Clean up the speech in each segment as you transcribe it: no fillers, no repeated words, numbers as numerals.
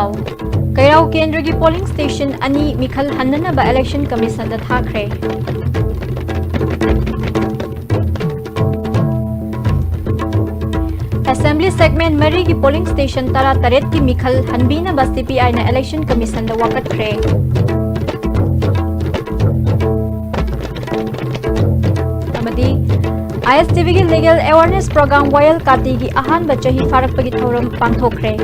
पाव कैराव केंद्र की polling station अनि मिखल हन्ननबा इलेक्शन कमीशन दा थाखरे असेंबली सेगमेंट मरी की पोलिंग स्टेशन तरा तरेत की मिखल हनबीनबा सीपीआई ना इलेक्शन कमीशन दा वाकटखरे अमदी ISTV की लीगल अवेयरनेस प्रोग्राम वायल काती की अहान बच्ची फारकपगी थौरम पांथोखरे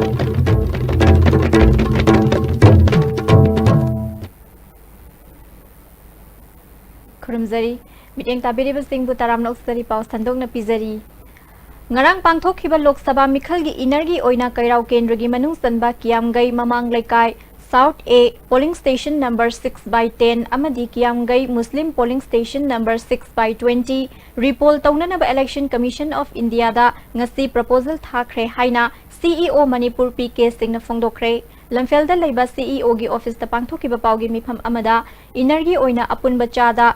खुरमजरी meeting ताबिरिब Singh Taram Nausari pause थंदोंगना पिजरी ngarang pangthokhiba lok sabha mikhal gi inergi oina kairau kendra gi manung sanba kiamgai mamang laikai South A polling station number 6/10 amadi kiamgai Muslim polling station number 6/20 repoll taunanaba election commission of India da ngasi proposal thakre haina CEO Manipur PK Singh na phongdokre lamfel da leiba CEO gi office da pangthokhiba pawgi mifam amada inergi oina apunba chada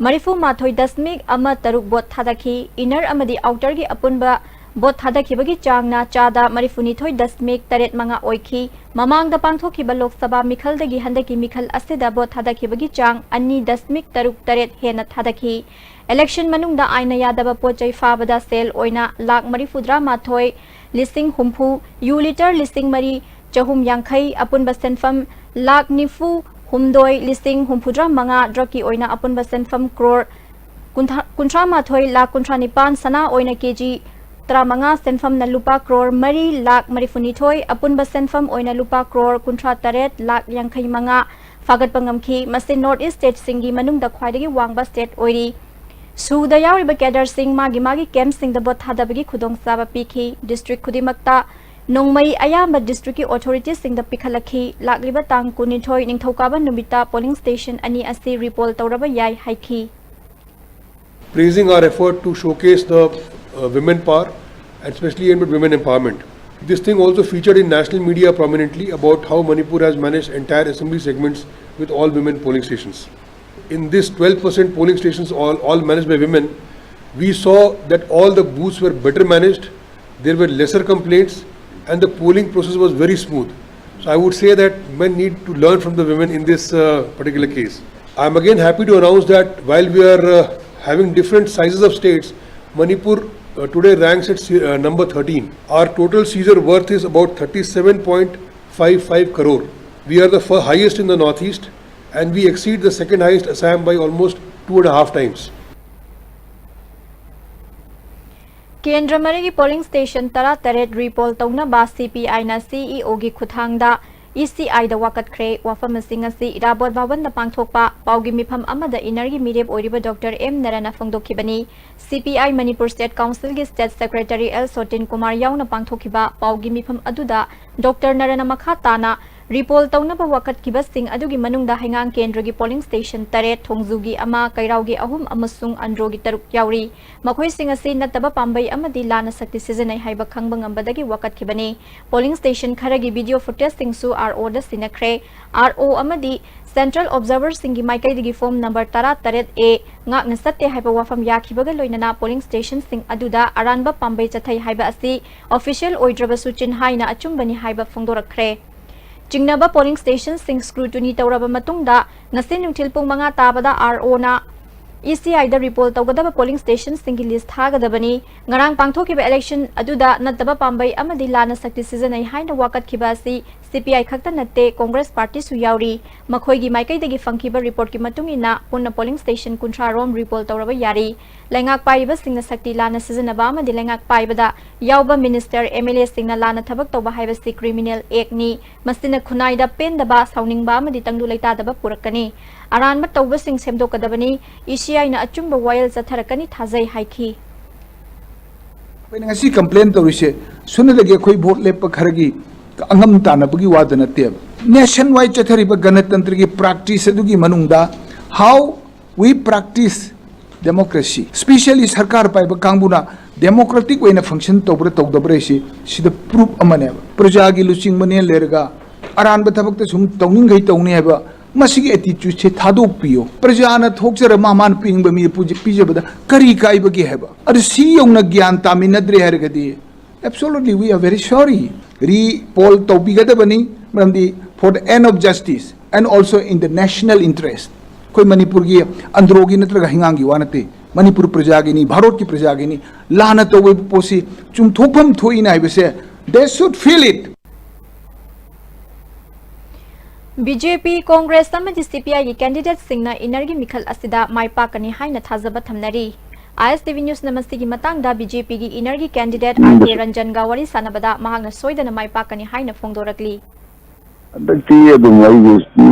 Marifu Mathoi Dasmik Ama Taruk Bot Thadaki, Inner Amadi Outer Gi Apunba Bot Thadaki Bagi Changna Chada Marifuni Thoi Dasmik Taret Manga Oiki, Mamang the Pangthoki Balok Saba Mikhal the Gihandaki Mikhal Asida Bot Thadaki Bagi Chang, Ani Dasmik Taruk Taret Hena Thadaki. Election Manung da Aina Yadaba Pochai Fabada Sel Oina, Lak Marifudra Mathoi, Listing Humpu, U liter Listing Mari, Chahum Yankai, Apun Basenfam, Lak Nifu. Humdoi listing humpudra manga draki oina apun basen fam crore kuntra mathoi la kuntra nipan sana oina kg tra manga senfam na lupa crore mari lak marifuni thoi apun basen fam oina lupa crore kuntra taret lak yangkhai manga fagat pangamki masin north east state singi manung da khwaidagi wangba state oiri suda yauriba cadre sing magi camp sing da bot hadabagi khudong saba pikhi district khudimakta Nongmai Ayamba district authorities sing the Pikhalaki, Lakliba Tang Kunithoi, Ningthokaba Numita polling station Ani Asi repoll Tauraba Yai Haiki. Praising our effort to showcase the women power, and especially in women empowerment. This thing also featured in national media prominently about how Manipur has managed entire assembly segments with all women polling stations. In this 12% polling stations all managed by women, we saw that all the booths were better managed, there were lesser complaints, and the polling process was very smooth. So I would say that men need to learn from the women in this particular case. I am again happy to announce that while we are having different sizes of states, Manipur today ranks at number 13. Our total seizure worth is about 37.55 crore. We are the highest in the northeast and we exceed the second highest Assam by almost 2.5 times. केंद्र मरी की polling station तरा Taret repoll तौना बा CPI ना CEO की खुथांगदा ECI दा वाकटखरे वाफम सिंह असि इराबोत बावन दा पांगथोकपा पाउगी मिफम अमदा इनरगी मिरेब ओरिबा डॉक्टर एम नरना फोंगदोखिबनी CPI मणिपुर स्टेट काउंसिल की state secretary L Sotin Kumar याउना पांगथोखिबा पाउगी मिफम अदुदा डॉक्टर नरना मखा ताना रिपोल तौनबा वाकट किबा सिंह अदुगी मनुंगदा हेंगांग केंद्र की पोलिंग स्टेशन तरेत थोंगजुगी अमा कैराउगी अहुम अमसुंग अंड्रोगी तरुक याउरी मखोई सिंह असि नतबा पांबई अमदी लाना सकति सिजनै हाइबा खंगबा ngambadagi wakat khibani polling station kharagi video footage singsu RO da sinakre RO amadi central observer singi maikai digi form number 13 A ngak na satte haiba wafam yakhibaga loinana polling station sing aduda aranba pambai chathai haiba asi official oidraba suchin haina achumbani haiba phongdorakre Jingnaba polling station sing scrutiny tawraba matungda ngasi nungthil pung manga tabada RO na ECI da report tawgadaba polling station singi list thagadabani ngarang pangthokiba election aduda nataba pambai amadi lana sakti season ai haina wakat khibasi CPI khakta natte Congress party su yauri makhoi gi maikai dagi fangkiba report ki matungina punna polling station kuntra rom report tawraba yari lengak paiba singna sakti lana season aba amadi lengak paibada yauba minister MLA singna lana thabak tawba haiba si criminal act ni masina khunai da pen daba sauningba amadi tangdu leita daba purakani aran ma tawba sing semdokadabani ECI na achumba wayal zatharakani thazai haiki ngasi complain tawrise sunadage khoi vote lepa kharagi angam tanabagi wada nate nation wide chathariba ganatantra ki practice adugi manungda how we practice democracy especially sarkar paiba kanguna democratic way na function tobra togdabra si the proof amane praja gi luching mane lerga aran ba thabak ta sum tawning gai tawni haba masigi attitude se thadok piyo prajana thokjara maman pingba mi puji pijabada kari kaiba gi haba ar si yongna gyan taminadre hergadi absolutely we are very sorry re poll topigadabani for the end of justice and also in the national interest. Koi Manipur ki androgi natraga hingangi wanate Manipur prajagini Bharat ki prajagini lana to we posi chum thopam thoi na ibese they should feel it. BJP Congress amadi CPI gi candidate singna inergi mikhal asida maipakani haina thajaba thamnari. ISTV News Namaste ki matangda BJP gi inergi candidate RK Ranjan ga wari sanabada mahagna soidana maipakani haina phongdorakli. The way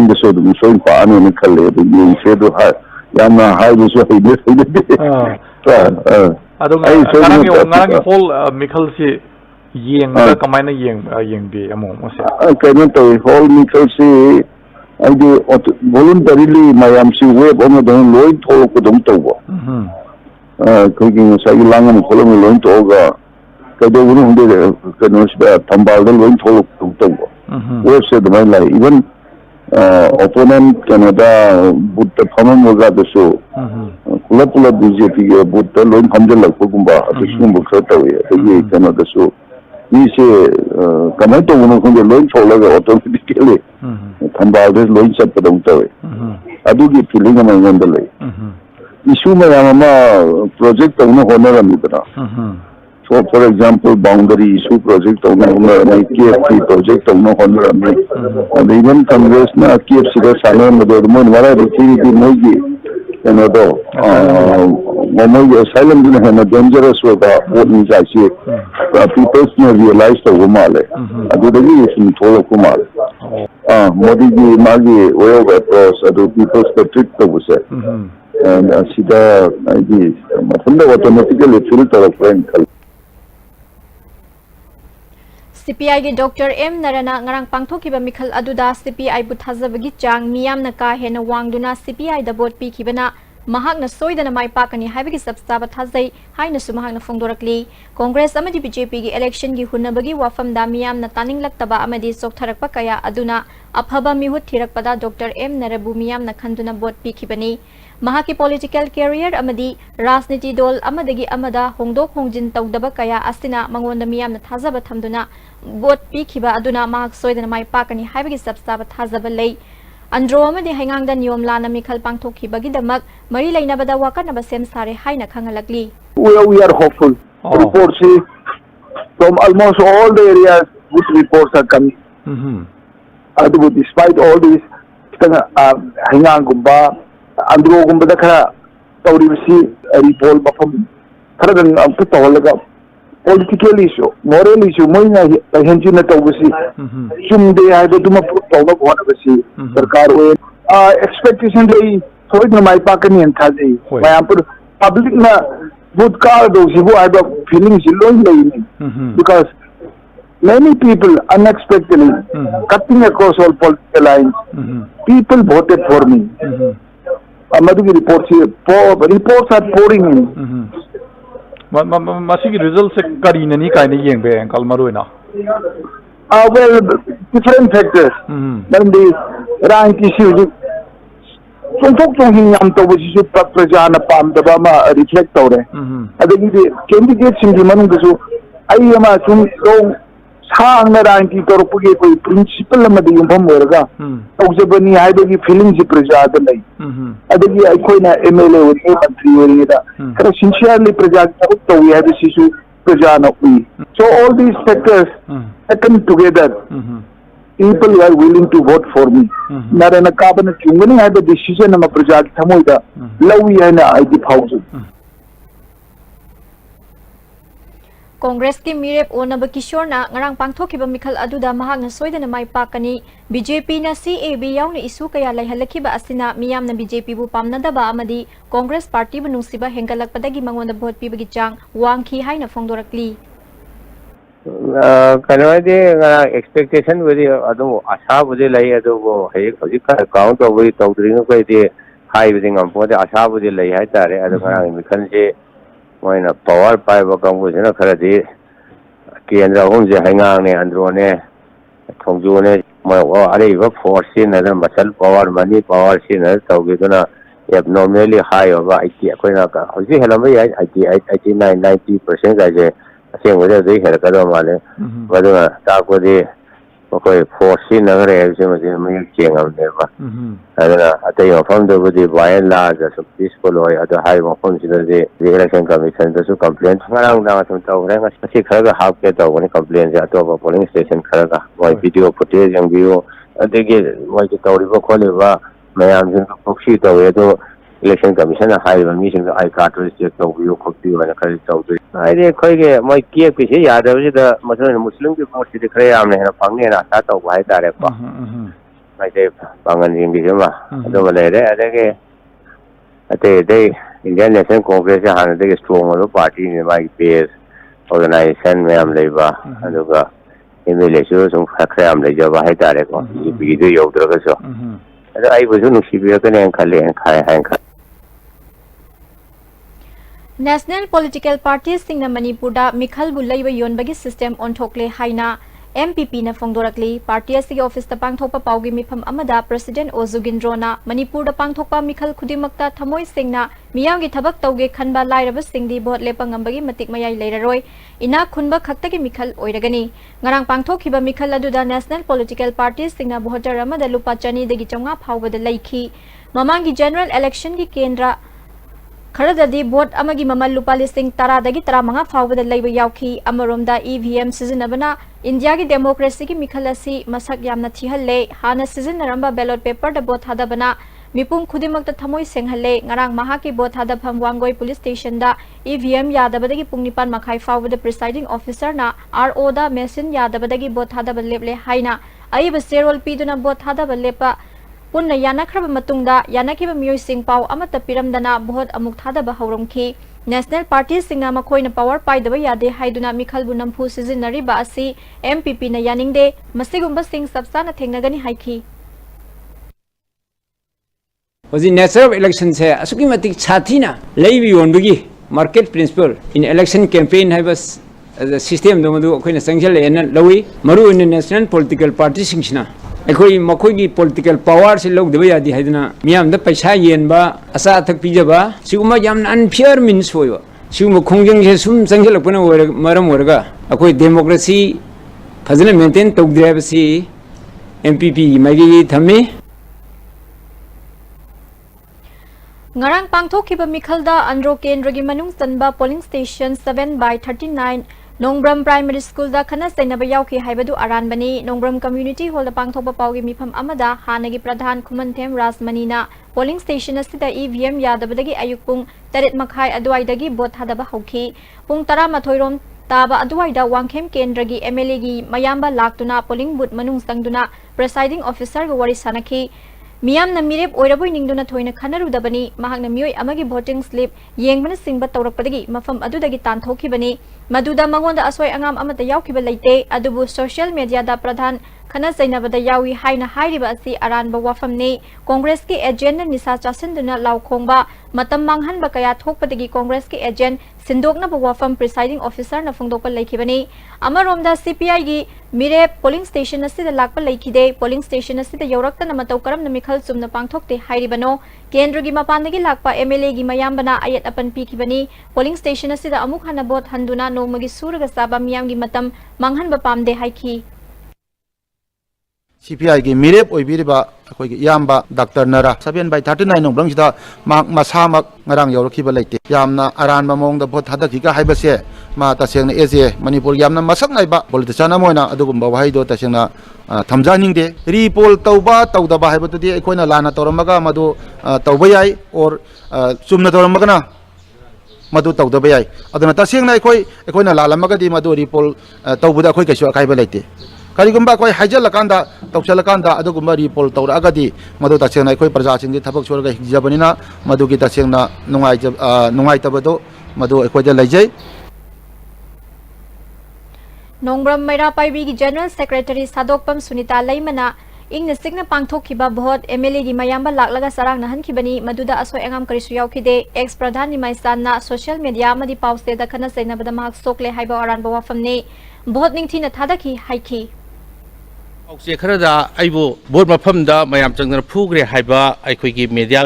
the sort of so far and Kale, the said Yama High was what he did. I don't know. Whole Mikhalsi Ying, Kamana Ying be among us. I cannot tell you, whole Mikhalsi. I do voluntarily my MC web on the Lloyd talk with them to cooking a Sagilang and following Lloyd to Kado wouldn't do the Tambal Lloyd talk to we said even opponent Canada but the common was at the show. Kula BJP but the loan hundred like Pugumba, the Shumbu Krataway, Canada show. We say Kamato from the loan for like automatically. Tambal is loan set for them to I do get feeling among one delay. Issue my project of no honor. So, for example, boundary issue project of KFC project of no honor and even Congress na KFC the Salon with the moon where I received the Mogi and although asylum in a dangerous with what means I say people realized the Wumale. I do the reason for Kumal. Modi Magi way over across people's trick to and Sida ideas. Automatically filter of friend. CPI gi Dr. M Narana ngarang pangthokiba mikhal aduda CPI bu thajabagi chang miyamna ka hena wangduna CPI da vote pi khibana mahakna soidana maipakani haibagi sabstaba thajai haina su mahakna phongdorakli Congress amadi BJP gi election gi hunabagi wafam da miyamna taninglakaba amadi soktharakpa kaya aduna aphaba mihut thirakpada Dr. M Narabu miyamna khanduna vote pi khibani Mahaki political career amadi Rajniti dol amadagi amada hongdok hongjin tawdaba kaya asina mangonda miyamna thajaba thamduna vote pi khiba aduna mahak soidana maipakani haibagi sabstaba thajaba lei Andro amadi haingangda niyom lana mikhal pangthokhibagi damak mari lainabada wakanaba sem sare haina khangalakli We are hopeful. Reports from almost all the areas good reports are coming. Despite all this haingangumba Andro Gumbada Kara Taurisi report Bafam Karadan Putalaga political issue, moral issue, Moina Henjina Tawasi, Sum de Aduma Putala Wanavasi, Sarkarway, expectation day, so it's my Pakani and Tazi. My public good car, those who have feelings lonely because many people unexpectedly cutting across all political lines, people voted for me. Madhugi reports are pouring in. Masigi results karina ni kaina yengbe kalmaruina. Well, different factors. Then the rank issue. Some folks don't have to which is Prajana Pam, the Bama reflect on it. I think the candidates in the Manungu, I am a soon Sang ranki Torpugi principle of the Umberga. Oxabani, I believe feelings of Prajada. I think I coin a MLA with him sincerely Prajata, we have this issue Prajana. So all these factors happen together. People are willing to vote for me. Not in a cabinet, when I had the decision of a project, Tamoida, Lawi and I give houses. Congress ki mirep onaba kishor na ngarang pangthokiba mikhal aduda mahakna soidana maipakani BJP na CAB yauna isu kaya laihalakhiba asina miyamna BJP bu pamnadaba amadi Congress party bu nungsiba hengalakpadagi mangonda vote pibagi chang wangkhi haina phongdorakli kanawade expectation with adu asha bude lai adu he hojik count of we tawdring ko ide high within am pode asha bude lai hai tare adu ngarang mikhan je moina power pai ba kangbu jena kharadi kendra homje hangang ne andro ne thongju ne mo are ba force ne na masal power money power sin na tawgiduna abnormally high over IT akoina ka hoji helama ya IT 89-90% ga je aseng wede de her ka do male baduna ta ko de ꯃꯈꯣꯏ force ꯁꯤꯖꯤꯟꯅꯈ꯭ꯔꯦ ꯍꯥꯏꯕꯁꯤ ꯃꯁꯤ ꯃꯌꯦꯛ ꯁꯦꯡꯉꯕꯅꯦꯕ ꯑꯗꯨꯅ ꯑꯇꯩ ꯃꯐꯝꯗꯕꯨꯗꯤ ꯕꯥꯏ N large ꯁꯨꯝ peaceful ꯑꯣꯏ ꯑꯗꯣ ꯍꯥꯏꯔꯤꯕ ꯃꯐꯝꯁꯤꯗꯗꯤ ꯏꯂꯦꯛꯁꯟ ꯀꯃꯤꯁꯟꯗꯁꯨ ꯀꯝꯄ꯭ꯂꯦꯟ ꯉꯔꯥꯡ ꯅꯨꯡꯗꯥꯡ ꯁꯨꯝ ꯇꯧꯈ꯭ꯔꯦ ꯉꯁꯤ ꯈꯔꯒ ꯍꯥꯞꯀꯦ ꯇꯧꯕꯅꯤ ꯀꯝꯄ꯭ꯂꯦꯟꯁꯦ ꯑꯇꯣꯞꯄ ꯄꯣꯂꯤꯡ ꯁ꯭ꯇꯦꯁꯟ ꯈꯔꯒ ꯃꯣꯏ ꯚꯤꯗꯤꯑꯣ ꯐꯨꯇꯦꯖ ꯌꯦꯡꯕꯤꯌꯨ ꯑꯗꯒꯤ ꯃꯣꯏꯒꯤ ꯇꯧꯔꯤꯕ ꯈꯣꯠꯂꯤꯕ ꯃꯌꯥꯝꯁꯤꯡꯗꯣ ꯄ꯭ꯔꯣꯛꯁꯤ ꯇꯧꯋꯦ ꯑꯗꯣ इलेक्शन कमीशन है आई कार्ड चेक तौबियो खोबियो खर तौद अखोगे मैं केपी यादव मुस्लिम की वोट से खर याम हेन फंगे आशा तब है मैं पागन लेरे अतई अतई इंडियन नेशनल कांग्रेस हाँ strong party my base organisation मैम एमएलए सूम खर याम लेजब है यौद्रगसो नुसीबीरकने खले National Political Parties sing na Manipurda Mikhal Bulaiba Yonbagi system on Thokle Haina MPP na Fongdorakli Party asigi office ta pangthokpa paugi mifam amada President Ozugindrona Manipurda pangthokpa Mikhal Khudimakta Thamoi singna miyamgi thabak tauge khanba lairaba singdi bot lepangambagi matik mayai leiraroi ina khunba khaktagi Mikhal oiragani ngarang pangthokhiba Mikhal aduda National Political Parties singna voter amada lupa chani dagi chawnga phawbada laikhi mamangi general election gi kendra खरददी boat अमगी ममल लुपा लिसिंग तरादगी तरामंगा फावबद लैबा यावखी अमरोमदा EVM सिजनबना India की democracy की मिखल असी मसक यामना थिहल्ले हाना सिजनरंबा ballot paper the boat हादबना मिपुम खुदिमक्ता थमोय सेंगहल्ले ngarang maha की boat हादफम वांगोय police station दा EVM यादबदगी पुंग निपान मखाई फावबद presiding officer ना RO दा machine यादबदगी boat हादब लेबले हाइना अइब सेरोल पीदुना boat हादब Lepa पुन्ना यानाख्रब मतुंगदा यानाखिबा मियोय सिंग पाव अमता पिरमदना बहुत अमुक थादबा हौरमखी नेशनल पार्टी सिंगना मखोयना पावर पाइदबा यादे हाइदुना मिखलबु नमफु सिजिनरिबा असि एमपीपी ना यानिंगदे मसिगुंबा सिंग सबसाना थेंगनगनी हाइखी होजी नेचर ऑफ इलेक्शन से असुकी मतिक छाथीना लेबी योनबगी मार्केट प्रिंसिपल इन इलेक्शन कैंपेन है बस सिस्टम दो मदु अखोयना संजल एन लवी मरु इन नेशनल पॉलिटिकल पार्टी सिंगना अखोई मखोई पॉलिटिकल पावर से लौदब यादी है मियाम पैसा येनबा अचा अथक पीजबा सिगुमा याम अनफेयर मीन्स होइबा सिगुमा खोंजंग से सुम चंगलपना मरम ओरगा अखोई डेमोक्रेसी फजन मेंटेन तौद्रेबसी एमपीपी मगी थमे ngarang pangthokhiba mikhalda andro kendra gi manung sanba polling station 7/39 Nongbram Primary School da khana sainaba yauki haibadu aranbani Nongbram Community Hall da pangthokpa paugi mifam amada hanagi pradhan Khumanthem Rasmanina polling station asida EVM yadabadagi ayukpung 8 makhai adwaidagi bot hadaba hauki pung 13 rom taba adwaida wangkhem kendragi MLA gi mayamba laktuna polling booth manung sangduna presiding officer ga wari sanaki मियाम न मिरेप ओइरबोय निंगदुना थोइना खनरुदबनी महाक न मियोय अमगी voting slip येंगबना सिंगबा तौरकपदगी मफम अदुदगी तानथोखिबनी मदुदा मंगोंदा असोय अंगाम अमता यावखिबा लैते अदुबु social media दा प्रधान खना सैनबदा यावी हाइना हाइरिबा असि अरानबा वाफमने कांग्रेस के agent निसा चासनदुना लाउखोंबा मतम मांगहनबा कया थोकपदगी कांग्रेस के एजेंट सिंदोकनबा वाफम प्रिसाइडिंग ऑफिसर न फंगदोकपा लैखिबनी अमरोमदा सीपीआई गी मिरे पोलिंग स्टेशन असिदा लाकपा लैखिदे पोलिंग स्टेशन असिदा यौरक्तना मतौ करम न मिखल सुमना पांगथोकते हाइरिबनो केंद्र गी मपानदगी लाकपा एमएलए गी मयामबना आयत अपन पीखिबनी पोलिंग स्टेशन असिदा अमुक हना बोट हंदुना नोमगी सूरगा साबा मियाम गी मतम मांगहनबा पामदे हाइखी CPI की मिरेप ओइबिरिबा अखोइगी यामबा डॉक्टर नरा 7/39 नोंब्रंग सिदा माक मसामक ngarang यौरखिबा लैते यामना अरानबा मोंगदा भोट हादखिगा हाइबसे मा तसेंगना एजे मणिपुर यामना मसक नाइबा पॉलिटिशियन अमोइना अदुगुम्बा वाहाइदो तसेंगना थमजानिंगदे रिपोल तौबा तौदबा हाइबतुदि अखोइना लाना तौरमगा मदु तौबा याई और चुमना तौरमगना मदु तौदबा याई अदुना तसेंगना अखोइना लालमगदि मदु रिपोल तौबुदा अखोइ कैसु अकाइबा लैते करीगुम्बा कोई हाइजलकांदा तौचलकांदा अदुगुम्बा रिपोल तौरअगदि मदु तसेंगना कोई प्रजासिंगि थबक सोरगा हिजबनिना मदुगी तसेंगना नुंगाइतबदो मदु अखोइदा लैजै नोंग्रम मैरा पाइबी की जनरल सेक्रेटरी सादोकपम सुनीता लैमना इंग सिग्ना पांगथोखिबा भोट एमएलए की मयाम्बा लाकलगा सरांग नहनखिबनी मदुदा असोय अंगाम करिसु यावखिदे एक्स प्रधान निमाइसाना सोशल मीडिया मदि पाउसे दा खना सैनबदा महक सोकले हाइबा अरानबा वाफमने भोट निंगथिना थादखि हाइखि औसे खरदा आइबो बोट मफमदा मयाम चंगना फुग्रे हाइबा आइखोइगी मीडिया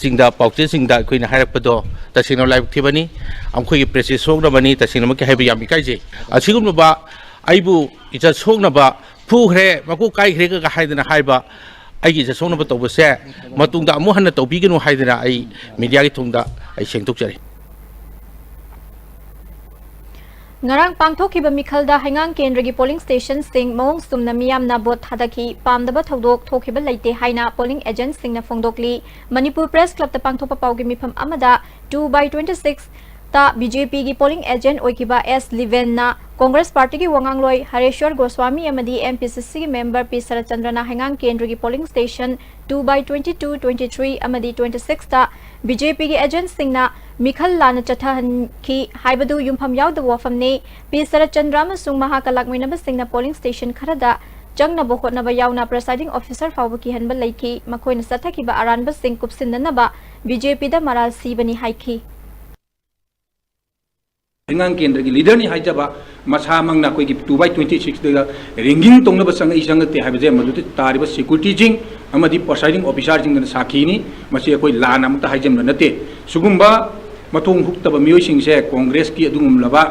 सिंगदा पाउचे सिंगदा आइखोइना हाइरकपदो तसिनो लाइव थिबनी आमखोइगी प्रेस सोगनबनी तसिनो मके हाइबा याम इकाइजे असिगुमबा आइबु इजा सोगनबा ꯐꯨꯈ꯭ꯔꯦ ꯃꯀꯣꯛ ꯀꯥꯏꯈ꯭ꯔꯦꯒ ꯍꯥꯏꯗꯅ ꯍꯥꯏꯕ ꯑꯩꯒꯤ ꯆꯠꯁꯣꯛꯅꯕ ꯇꯧꯕꯁꯦ ꯃꯇꯨꯡꯗ ꯑꯃꯨꯛ ꯍꯟꯅ ꯇꯧꯕꯤꯒꯅꯨ ꯍꯥꯏꯗꯅ ꯑꯩ ꯃꯤꯗꯤꯌꯥꯒꯤ ꯊꯨꯡꯗ ꯑꯩ ꯁꯦꯡꯗꯣꯛꯆꯔꯤ ngarang pangthokhiba mikhalda hangang kendragi polling station sing mawng sumna miyamna bot thadaki pamdaba thodok thokhiba leite haina polling agent singna phongdokli Manipur Press Club ta pangthopa pawgi mifam amada 2/26 ta BJP gi polling agent oikiba S Liven na Congress Party gi wangangloi Hareshwar Goswami amadi MPCC gi member P Sarachandrana hangang kendragi polling station 2/22 23 amadi 26 ta BJP gi agent singna Mikhal Lana Chathan ki Haibadu Yumpham Yauda Wafamne P Sarachandra Masung Mahakalakminaba Singna polling station Kharada Jangna Bohotnaba Yauna presiding officer Fawaki Hanba Laiki Makoina Satakiba Aranba Singh Kupsindanaba BJP da Maral Sibani Haiki Hangang Kendra ki leader ni haijaba masa mangna koi ki 2/26 de ringing tongna basang isang te habaje maduti tariba security jing amadi presiding officer jing na sakhi ni masi koi lan amta haijam na nate sugumba matung huktaba miyoi sing se congress ki adungum laba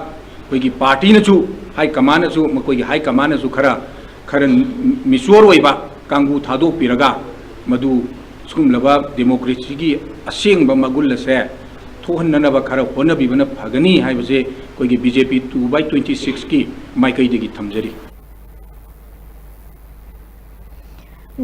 koi ki party na chu high command na chu makoi ki high command na chu khara misuor oiba kangu thado piraga madu sugum laba democracy ki aseng ba magul se thohannaba khara honabibana phagani haibase koi ki BJP 2/26 ki maikai degi thamjari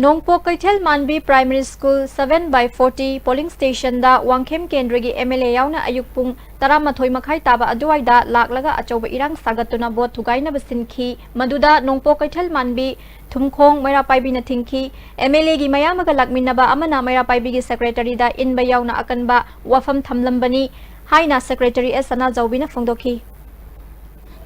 Nongpo Kaithel Manbi Primary School 7/40 polling station da Wangkhem Kendragi MLA yauna ayukpung Taramathoi makhai taba aduwaida laklaga achoba irang sagatuna bot thugaina basinki maduda Nongpo Kaithel Manbi Thumkhong Maira Paibi na thingki MLA gi mayamaga lakminaba amana Maira Paibi gi secretary da inba yauna akanba wafam thamlambani haina secretary Sana Zawbina phongdoki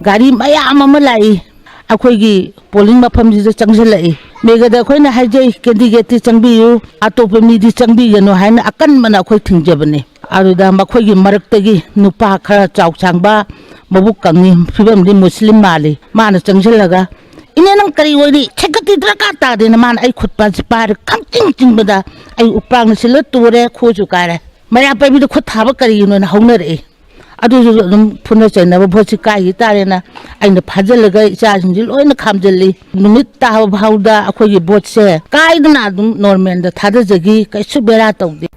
Gari mayam ama lai akhoi polling mafam ji changjalai megada khoina haijai candidate changbiyu atopa mi di changbigano haina akan mana khoi thingjabane aruda makhoi gi maraktagi nupa khara chau changba mabuk kangni fibam di muslim mali mana changjallaga ine nang kari wori chekati draka ta de man ai khutpa par kam ching bada ai upang sila ture khoju kare mara pa bi khut thaba kari no na haunare adu phuna chaina ba bhosi kai tarena aina phajalaga icha sinji loina khamjalli numit ta bhauda akhoi gi bot se kaidna dum normal da thada jagi kaisu bera tawdi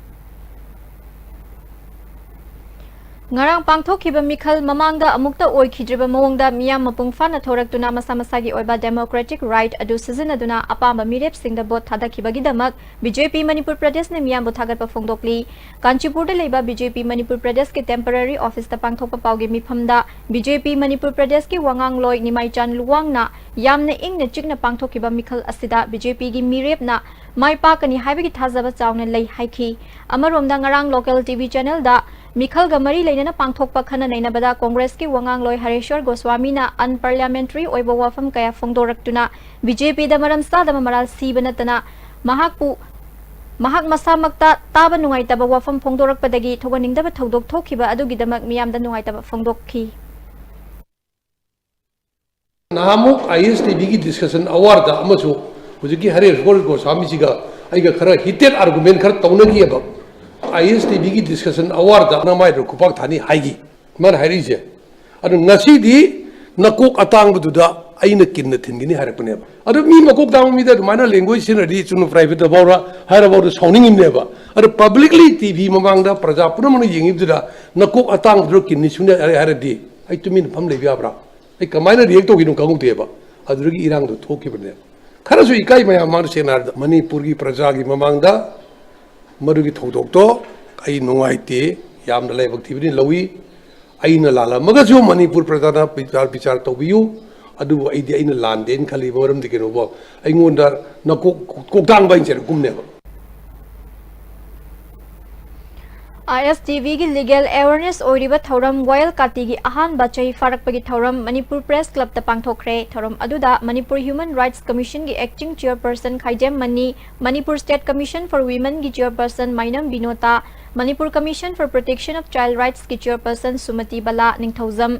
ngarang pangthokhiba mikhal mamangda amukta oikhidriba mawngda miyam mapung fana thoraktuna masa masagi oiba democratic right adu sizinaduna apamba mirep singda bot thadakhibagi damak BJP Manipur Pradesh ne miyam bo thagat pa phongdokli Kanchipur de leiba BJP Manipur Pradesh ke temporary office ta pangthokpa pawgi mifamda BJP Manipur Pradesh ke wangangloi Nimaichan Luwangna yamne ingna chikna pangthokhiba mikhal asida BJP gi mirep na maipa kani haibagi thazaba chawna lei haiki amaromda ngarang local TV channel da Mikhal Gamari Lainana Pangthokpa Khana Nainabada Congress ki Wangangloi Hareshwar Goswami na unparliamentary oiba wafam kaya phongdoraktuna BJP da maram sada maral sibanatana mahak masamakta taba nungaitaba wafam phongdorakpadagi thoganingdaba thodok thokhiba adugidamak miyamda nungaitaba phongdokhi Nahamuk ISTB ki discussion awarda amasu hujiki Hareshwar Goswami jiga aiga khara hited argument khara taunagi aba ISTB की discussion award नमाय रुकुपाक थानी हाइगी मन हाइरिजे अदु ngasi nakok atang bududa aina kinna thingini harapne adu mi makok dam mi da mana language sinadi chunu private bawra hara bawra sounding in neba adu publicly TV mamang da praja punamanu yingi bududa nakok atang budu kinni sune haradi ai tumin pham le biabra ai kamaina react to ginu kangum teba adu gi irang do thoki bne khara su ikai maya mar senar manipur gi praja gi mamang da मरुगी थौदोक्तो आई नुंगाइते यामना लाइबक थिबनि लवी आइना लाला मगजो मणिपुर प्रजाना विचार तौबियु अदु आइदि आइना लानदेन खलि मरम दिकेनोबो आइंगोंदा नको कोकतांग बाइंचर गुमनेबो ISTV की legal awareness ओरिबा थौरम Royal Kati की अहान बचई फारकपगी थौरम Manipur Press Club ता पांगथोखरे थौरम अदुदा Manipur Human Rights Commission की acting chairperson Khaijam Mani Manipur State Commission for Women की chairperson Mainam Binota Manipur Commission for Protection of Child Rights की chairperson Sumati Bala Ningthauzam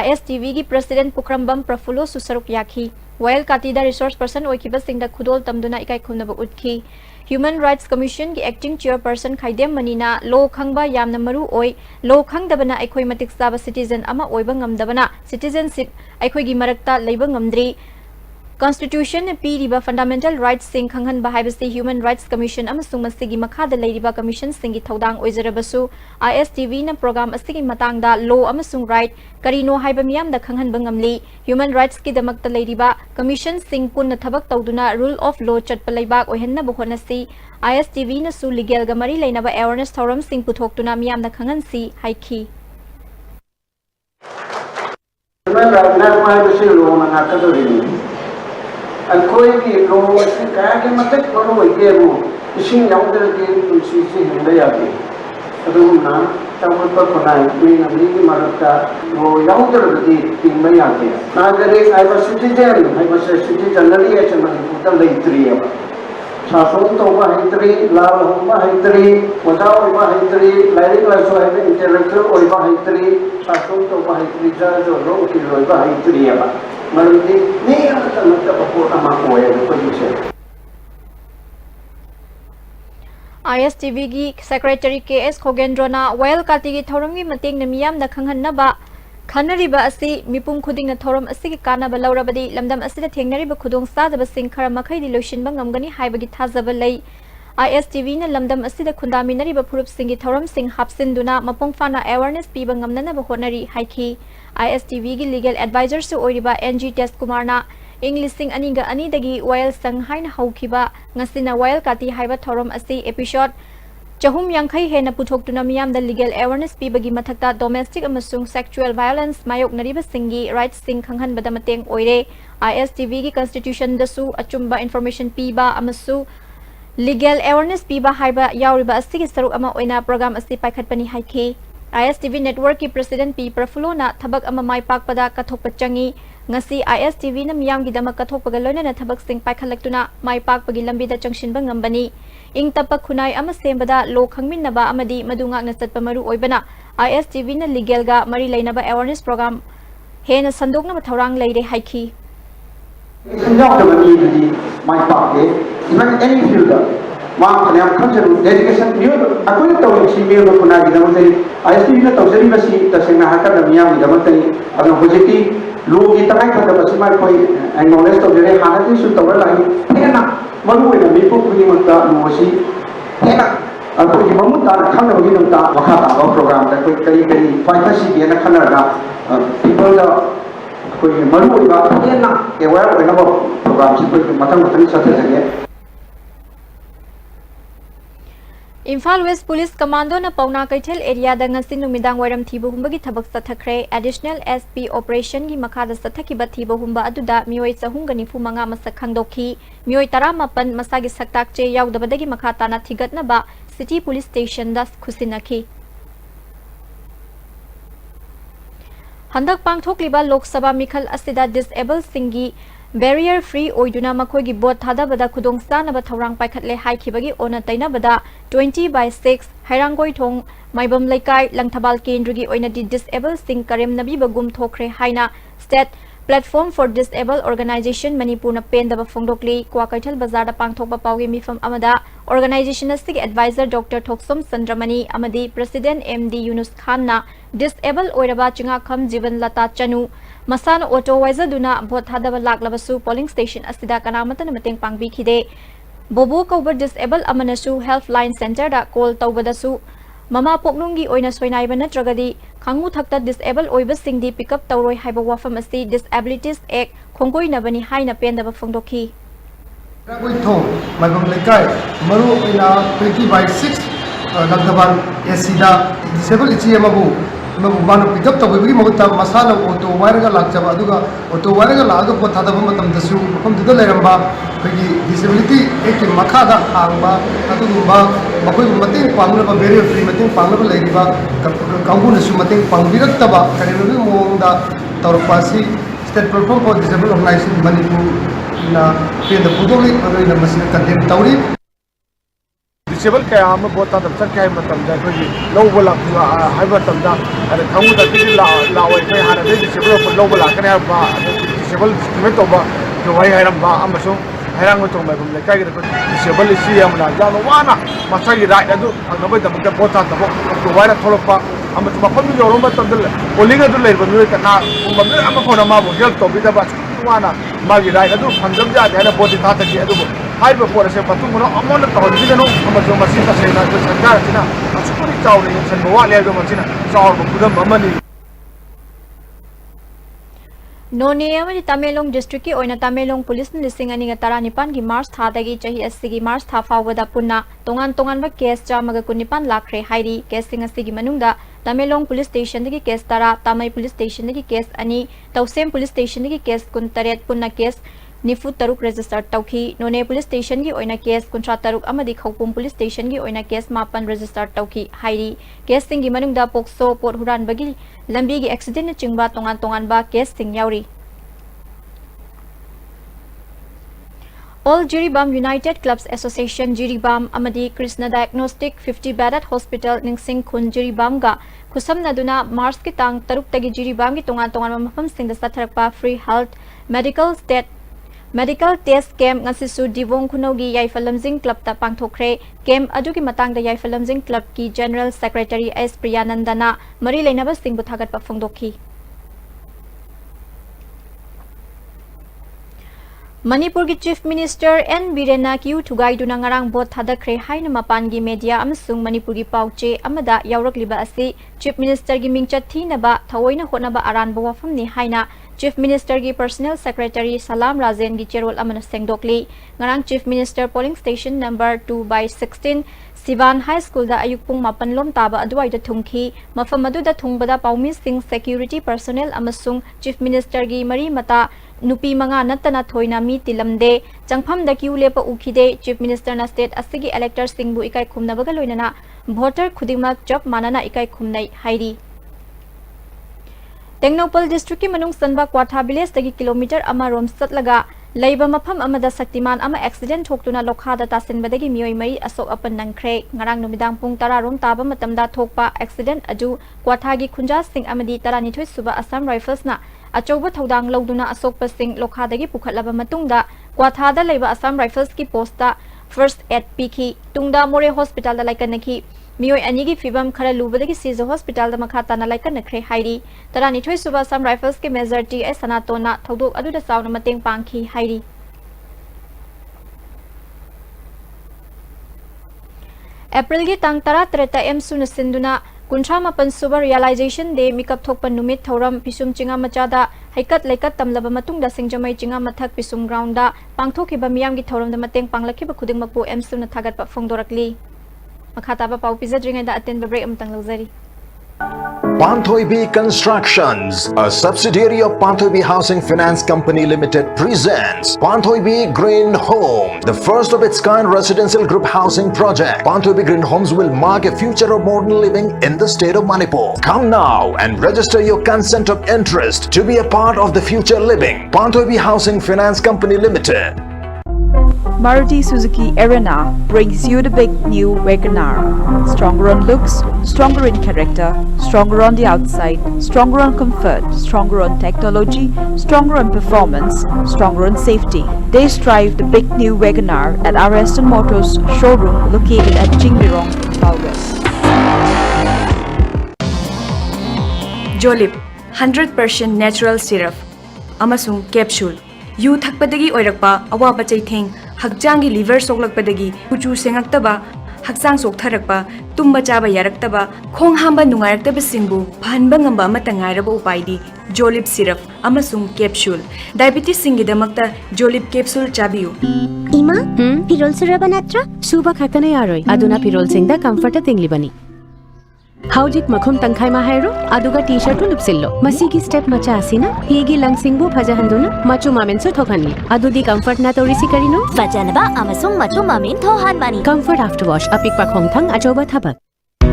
ISTV की president Pukrambam Prafulo Susaruk Yakhi Royal Kati da resource person oikiba singda khudol tamduna ikai khumnaba utki Human Rights Commission की acting chairperson Khaidem Manina law khangba yamna maru oi law khangdabana aikhoi matik saba citizen ama oiba ngamdabana citizenship aikhoi gi marakta leiba ngamdri Constitution piriba fundamental rights sing khanghan bahibasi Human Rights Commission amasung masigi makhada leiriba commission singi thodang oizarabasu ISTV na program asigi matangda law amasung right karino haiba miyam da khanghan bangamli Human Rights ki damakta leiriba commission sing punna thabak tawduna rule of law chatpa leibak ohenna buhonasi ISTV na su legal ga mari leinaba awareness thoram sing puthokuna miyam da khanghan si haiki अखोई लोग कहा कि मतलब करो वही वो इसी याउदर के तुलसी से हिंदे आगे अदुना तब पर बनाए में नबी की मरता वो याउदर के तीन में आगे ना करे आई वाज सिटीजन नली है चमन पुतल लेत्री है शासन तो वह हितरी लाल होगा हितरी वजाओ वह हितरी लाइक लाइसो है इंटेलेक्चुअल वह हितरी शासन तो वह हितरी जो लोग की वह हितरी है मरदी नहीं आता मतलब बहुत अमाक हुआ है कोई विषय ISTV gi secretary KS Khogendrona Well Kati gi thoram gi mating na miyam na khanghanna khanariba asi mipum khuding na thoram asi gi kana ba laurabadi lamdam asi da thengnariba khudong sadaba sing khara makhai di loishin ba ngamgani haibagi thazaba lei ISTV na lamdam asi da khundaminariba phurup singi thoram sing hapsinduna mapongfana awareness piba ngamnana ba honari haiki ISTV gi legal advisor su oiriba NG Test Kumarna English sing aniga anidagi Well Sanghain haukiba ngasina Well Kati haiba thoram asi episode Chahum Yankai hena puthok tuna miyam da legal awareness pibagi mathakta domestic amasung sexual violence mayok nariba singi rights sing khanghan bada mateng oire ISTV gi constitution da su achumba information piba amasu legal awareness piba haiba yauriba asigi saruk ama oina program asi paikhatpani haiki ISTV network ki president P Prafulona thabak ama mai pakpada kathokpa changi ngasi ISTV na miyam gi damak kathokpaga loina thabak sing paikhallaktuna mai pakpagi lambi da changshin ba ngambani ing tappa khunai ama sembada lo khangminnaba amadi madungak na chatpa maru oibana ISTV na legal ga mari leinaba awareness program hena sandokna mathorang leire haiki not the money the my pocket even any field maa kanyam khanjaru dedication new akoi tawin si me ro kuna gi damatari ISTV na tawjari basi tasena hakka da miyam gi damatari adu hojiki logi tangai khada basi mai koi acknowledge to jere hanati su tawra lagi hena maru wena me ko kuni mata nosi hena akoi gi mamu ta khanda bagi namta wakha ta program da koi kari faita si ge na khana ga people da koi maru ba hena aware wena program si koi matang sathe jage Imphal West Police Commando na Pauna Kaithel area da ngasi numidang wairam thibu humbagi thabak sathakre additional SP operation gi makhada sathakiba thibu humba aduda mioi chahunga nifu manga masak khangdokhi mioi 18 masagi saktak che yaudabadagi makhata na thigatna ba city police station da khusinakhi handak pangthokliba lok sabha mikhal asida disabled singi barrier free oiduna makhogi bot thada bada khudong sana ba thorang paikhatle haikibagi ona taina bada 20/6 hairangoi thong maibam laikai langthabal kendrugi oina di disabled sing karem nabi bagum thokre haina state platform for disabled organization Manipur na pendaba phongdokli kwa kaithal bazar da pangthokba pawgi mifam amada organization asig advisor Dr. Thoksom Sandramani amadi president MD Yunus Khan na disabled oiraba chinga kham jivan lata chanu masana auto waizaduna bot hadaba laklabasu polling station asida kanamatana mateng pangbi khide bobo cover disabled amanasu helpline center da call tawbadasu mama poknungi oina soinaiba natragadi khangu thakta disabled oiba singdi pick up tawroi haiba wafam asi disabilities act khongkoi nabani haina pendaba phongdokhi Ragoi tho maibam lekai maru oina 20/6 langthabal esida disabled ichi amabu manu pick up tawbagi maguta masala auto wire ga lakchaba aduga auto wire ga laga po thadaba matam dasu makom dida leramba bagi disability ek makhada hangba adugumba makoi mateng panglaba barrier free mateng panglaba legiba kangu nasu mateng pangbirataba karinabi moongda tawrpasi state platform for disabled organization Manipur na penda pudoli adoina masina condemn tawri disable kaya ama bota tam sak kaya matam da ko low bola hai matam da ada kamu da kidi la wai kai hana de disable ko low bola kan ba disable me to ba jo wai hai ram ba amaso hairang to ba bum le kai ko disable si am na ja no wana masa gi rai adu na ba da ba bota da ba ko wai ra tholo pa am to ba pon jo ro ba tam da olinga du le ba mi ka na ba am ko na ma bo help to bi da ba wana मागी right अदु फंगम जाते है बोटी था तक अदु HYBE पोर से पतु मनो अमन तौर दिनो अमजो मसी तसेना सरकार सिना असुपुरी चावले सन बवाले दो मसिना चाव बुदम अमनी नोने अमनि तमेलोंग डिस्ट्रिक्ट की ओइना तमेलोंग पुलिस ने लिसिंग अनिगा तरानिपान की मार्च थादगी चाही अस्सिगी मार्च था फावदा पुन्ना तोंगान तोंगान बा केस चामगा कुनिपान लाखरे हाइरी केसिंग अस्सिगी मनुंगदा तमेलोंग पुलिस स्टेशन दगी केस तरा तामई पुलिस स्टेशन दगी केस अनि तौसेम पुलिस स्टेशन दगी केस कुन तरेत पुन्ना केस निफु तरुक रजिस्टर तौखी नोने पुलिस स्टेशन की ओइना केस कुंत्रा तरुक अमदी खौपुम पुलिस स्टेशन की ओइना केस मापन रजिस्टर तौखी हाइरी केस सिंगी मनुंगदा पोक्सो पोट हुरान बगी लंबी की एक्सीडेंट चिंगबा तोंगान तोंगान बा केस सिंग याउरी All Jiribam United Clubs Association Jiribam Amadi Krishna Diagnostic 50 Bedded Hospital Ningsing Khun Jiribam ga Kusamnaduna Mars ki tang taruk tagi Jiribam ki tongan tongan mafam sing da satharakpa free health medical test camp ngasisu Divong Kunogi Yaifalamjing Club ta pangthokre camp adu ki matang da Yaifalamjing Club ki General Secretary S Priyanandana mari leinaba sing bu thagat pa phongdokhi Manipur ki Chief Minister N Birena Kyu Thugai duna ngarang bot thadakre haina mapan gi media amasung Manipur gi pauche amada yaurakliba asi Chief Minister gi mingchat thinaba thawoina honaba aranba wafam ni haina Chief Minister gi Personal Secretary Salam Razen gi cherol amana sengdokli ngarang Chief Minister polling station number 2/16 Sivan High School da ayuk pung mapan lom taba aduai da thungki mafam adu da thungbada paumi sing security personnel amasung Chief Minister gi mari mata Nupi manga natana thoina mi tilamde changpham da kiu lepa ukhide Chief Minister na state asigi elector singbu ikai khumna baga loinana voter khudingmak job manana ikai khumnai hairi Tengnopal district ki manung sanba kwatha village tagi kilometer ama rom satlaga leiba mafam amada saktiman ama accident thoktuna lokha da tasin badagi mioi mai asok apan nangkhre ngarang numidang pung 10 rom taba matamda thokpa accident aju kwatha gi khunja sing amadi tarani thoi suba Assam Rifles na Achoba Thodang Loduna Asok Pasing Lokhadagi Pukhatlaba Matungda Kwathada Leba Assam Rifles ki posta first aid piki Tungda More Hospital da laikanaki Mioi Anigi Fibam Khara Lubadagi Sizo Hospital da Makhata na laikanakre hairi Tarani Thoi Suba Assam Rifles ki Major T.S. Sanatona Thodok adu da sauna mateng pangki hairi April gi tang tara treta M suna sinduna Kuntra mapan suba realization day mikap thokpan numit thoram pisum chinga machada haikat laikat tamlaba matung da singjamai chinga mathak pisum ground da pangthokiba miyam gi thoram da mateng panglakhiba khudingmakpu M suna thagat pa phongdorakli makhata ba pau pizadringa da atten break amtang lawzari Panthoibi Constructions, a subsidiary of Panthoibi Housing Finance Company Limited presents Panthoibi Green Home, the first of its kind residential group housing project. Panthoibi Green Homes will mark a future of modern living in the state of Manipur. Come now and register your consent of interest to be a part of the future living. Panthoibi Housing Finance Company Limited. Maruti Suzuki Arena brings you the big new WagonR. Stronger on looks, stronger in character, stronger on the outside, stronger on comfort, stronger on technology, stronger on performance, stronger on safety. They drive the big new WagonR at our Aston Motors showroom located at Jingbirong, Palgas. Jolip 100% natural syrup amasung capsule yu thakpadagi oirakpa awaba chaitheng hakjangi liver soklakpadagi kuchu sengaktaba hakjang soktharakpa tumba chaba yaraktaba khong hamba nungairakta singbu phanba ngamba amata ngairaba upaidi Jolip syrup amasung capsule diabetes singidamakta Jolip capsule chabiyu Ima pirol syrup natra suba khatane aroi aduna pirol singda comfort tinglibani Haujik makhum tangkhai ma hairo aduga t-shirt lupsillo masigi step macha asina higi langsingbu phajahanduna machu mamen su thokhanni adudi comfort na torisi karino fajanaba amasung machu mamen thohanbani comfort after wash apikpa khongthang ajoba thabak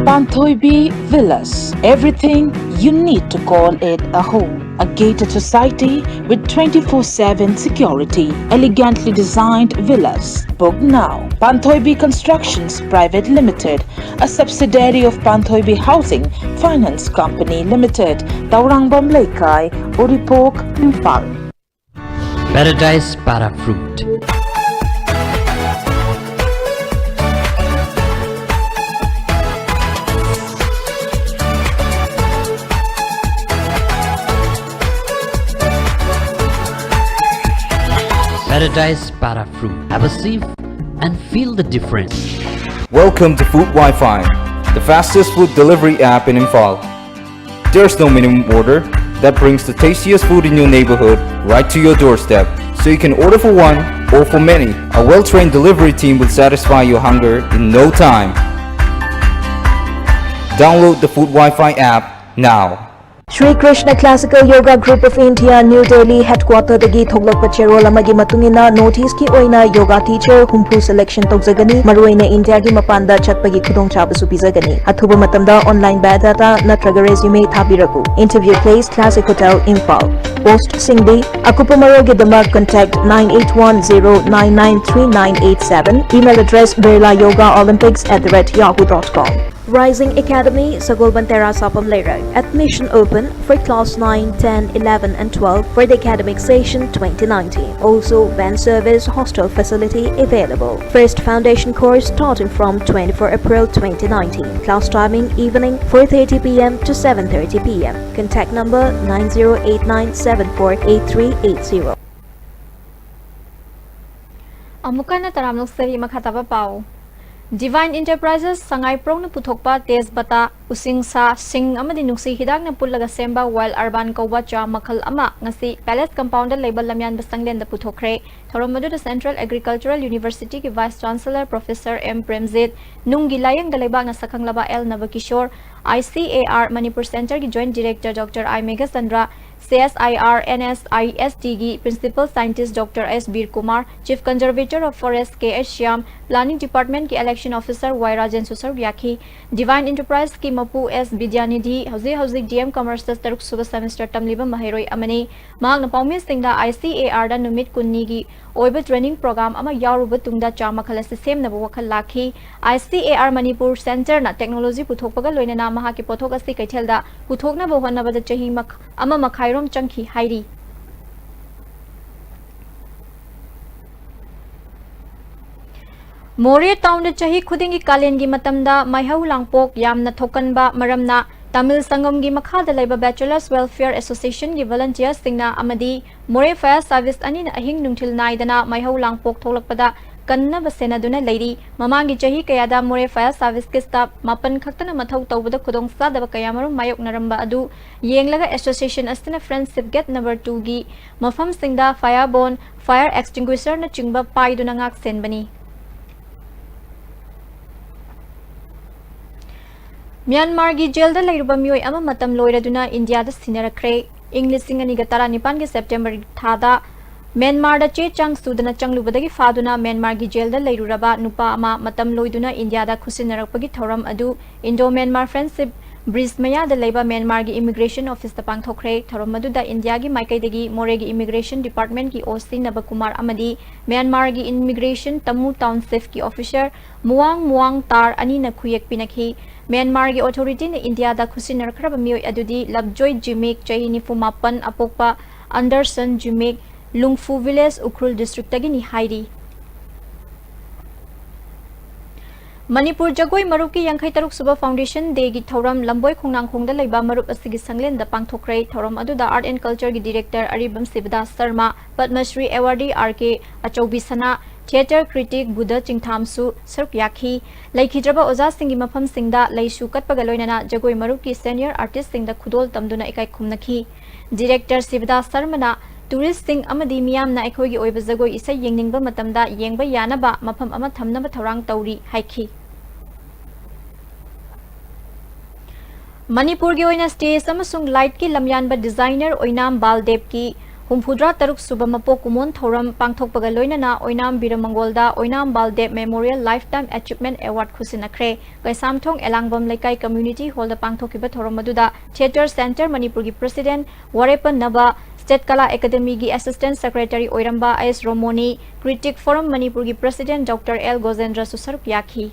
Panthoibi Villas, everything you need to call it a home. A gated society with 24/7 security. Elegantly designed villas. Book now. Panthoibi Constructions Private Limited, a subsidiary of Panthoibi Housing Finance Company Limited, Taurangbam Laikai, Oripok, Impal. Paradise para fruit. Paradise Para Fruit. Have a sip and feel the difference. Welcome to Food Wi-Fi, the fastest food delivery app in Imphal. There's no minimum order that brings the tastiest food in your neighborhood right to your doorstep, so you can order for one or for many. A well-trained delivery team will satisfy your hunger in no time. Download the Food Wi-Fi app now. Sri Krishna Classical Yoga Group of India, New Delhi Headquarter Dagi Thoglakpa Cherol amagi matungina notice ki oina yoga teacher humpu selection tawjagani maruina India gi mapanda chatpagi khudong chabasu pizagani athuba matamda online biodata natraga resume thabiraku interview place Classic Hotel Imphal post singdi akupa marogi damak contact 9810993987 email address berlayogaolympics@yahoo.com. Rising Academy, Sagolban Terra Sapam Lera. Admission open for class 9, 10, 11 and 12 for the academic session 2019. Also, van service hostel facility available. First foundation course starting from 24 April 2019. Class timing evening 4:30 p.m. to 7:30 p.m. Contact number 9089748380. Amukana taramlok sari makhataba pau. Divine Enterprises sangai prong na puthokpa Tezbata usingsa sing amadi nuksi hidak na pulaga semba wild urban kowa cha makhal ama ngasi palace compound label lamyan basanglen da puthokre thoromadu the Central Agricultural University ki Vice Chancellor Professor M Premjit nungi layang daleba na sakanglaba L Navakishore ICAR Manipur Center ki Joint Director Dr. I Megha Sandra CSIR NSIST की Principal Scientist Dr. S. Bir Kumar, Chief Conservator of Forest K. H. Shyam, Planning Department की Election Officer Y. Rajan Susar Vyakhi, Divine Enterprise की Mapu S. Vidyanidhi, Hauzi DM Commerce Taruk Suba Semester Tamliba Mahiroi Amani, Mahang Napomi Singda ICAR da Numit Kunni की Oiba Training Program ama Yaruba Tungda Chama Khalasi Sem na Wakal Laki, ICAR Manipur Center na Technology Puthokpaga Loinana Maha ki Pothoka Si Kaithelda, Puthokna Bohana Bada Chahi Mak ama Makhairom Changki Hairi. More town the chahi khudingi kalengi matamda maihau langpok yamna thokanba maramna Tamil Sangam gi makhada laiba Bachelors Welfare Association gi volunteers singna amadi More Fire Service anin ahing nungthil naidana maihau langpok tholakpada kanna basena duna leiri mamangi chahi kayada More Fire Service ki staff mapan khaktana mathau tawbada khudong sadaba kayamaru mayok naramba adu yenglaga association astina friendship get number 2 gi mafam singda fireborne fire extinguisher na chingba paiduna ngak senbani. Myanmar gi jail da lairuba mioi ama matam loiraduna India da sinarakre English singani gatara nipan gi September thada Myanmar da che chang sudana changlubadagi faduna Myanmar gi jail da lairuraba nupa ama matam loiduna India da khusinarakpagi thoram adu Indo Myanmar Friendship Bridge maya da leiba Myanmar gi Immigration Office da pangthokre thoram adu da India gi maikai dagi More gi Immigration Department ki OC Nabakumar amadi Myanmar gi Immigration Tamu Township ki officer Muang Tar ani na khuyek pinakhi Myanmar gi authority na India da khusinar khraba mioi adudi Labjoy Jimik chahini fumapan apokpa Anderson Jimik Lungfu Village Ukhrul District tagi ni hairi. Manipur Jagoi Marup ki Yankhai Taruk Suba Foundation Day gi Thoram Lamboi Khongnang Khongda Leiba Marup asigi Sanglen da Pangthokre Thoram adu da Art and Culture gi Director Aribam Sivdas Sarma Padma Shri Awardee RK Achaubi Sana Theater critic Buddha Chingthamsu Sarp Yakhi Laikhidraba Oza Singi Mafam Singda Laishu Katpaga Loinana Jagoi Marup ki senior artist Singda Khudol Tamduna Ikai Khumnakhi Director Sivdas Sarmana Tourist Sing amadi miyam na aikoi gi oiba jagoi isai yengningba matamda yengba yanaba mafam ama thamnaba thorang tauri haiki. Manipur gi oina stage amasung light ki lamyanba designer oinam Baldev ki Humphudra Taruk Subamapo Kumon Thoram Pangthokpaga Loinana Oinam Biramangolda Oinam Baldev Memorial Lifetime Achievement Award Khusinakre Kaisamthong Elangbam Laikai Community Hall da Pangthokiba Thoramaduda Theatre Center Manipur gi President Warepan Naba State Kala Academy gi Assistant Secretary Oiramba S. Romoni Critic Forum Manipur gi President Dr. L. Gozendra Susar Pyakhi.